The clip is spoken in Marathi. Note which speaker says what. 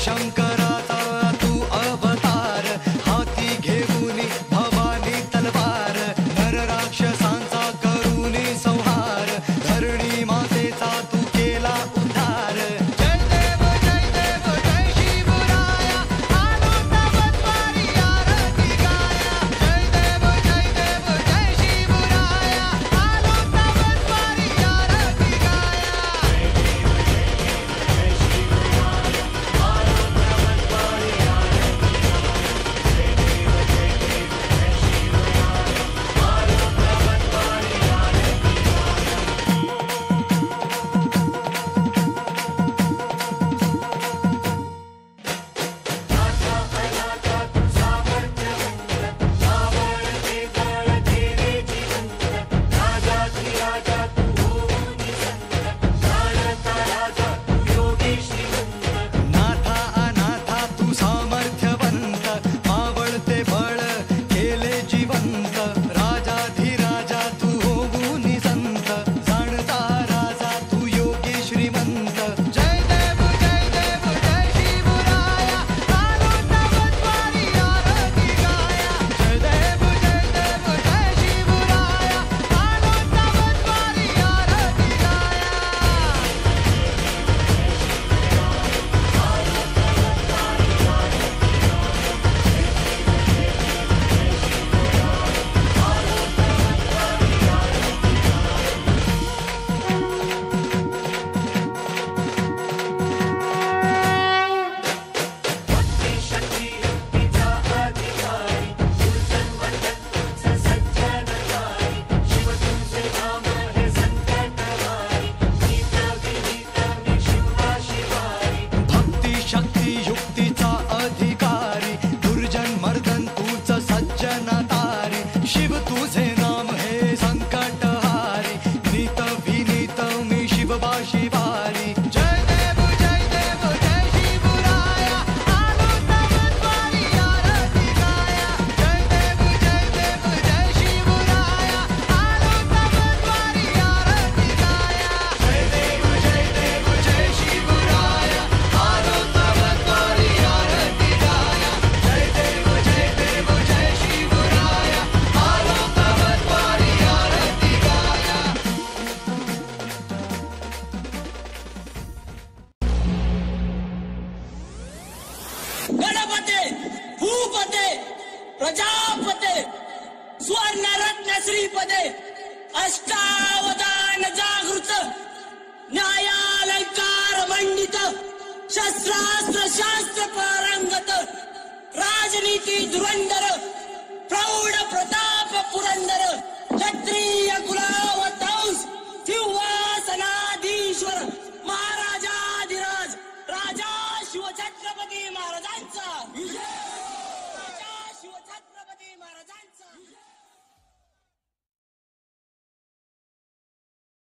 Speaker 1: शंकराचा तू अवतार, हाती घेऊन भवानी तलवार, नर राक्षसांचा करूनी संहार, धरणी मातेचा तू केला उद्धार. जय देव जय देव जय शिवराया, आलो तवद्वारी आरती गाया. जय देव जय देव जय शिवराया, आलो तवद्वारी आरती गाया. नाथा अनाथा तू सामर्थ्यवंत, मावळते बळ केले जिवंत, राजाधिराजा तू होऊनी संत, जाणता राजा तू योगी श्रीमंत. जय देव जय देव जय शिवराया, आलो तवद्वारी आरती गाया. जय देव जय देव जय शिवराया, आलो तवद्वारी आरती गाया. भक्ती शक्ती युक्तीचा अधिकारी, दुर्जन मर्दन तूच सज्जन तारी, शिव तुझे नाम हे संकटहारी, नीत विनीत मी शिवबा शिवारी. जय देव जय देव जय शिवराया, आलो तवद्वारी आरती गाया. जय देव जय देव जय शिवराया, आलो तवद्वारी आरती गाया. जय देव जय देव जय शिवराया, आलो तवद्वारी आरती गाया. जय देव जय देव जय शिवराया, आलो तवद्वारी आरती गाया.
Speaker 2: गणपते भूपते प्रजापते स्वर्णरत्न श्रीपदे अष्टावधान जागृत न्यायालंकार मंडित शस्त्रास्त्र शास्त्र पारंगत राजनीती धुरंधर प्रौढ प्रताप पुरंदर क्षत्रिय कुल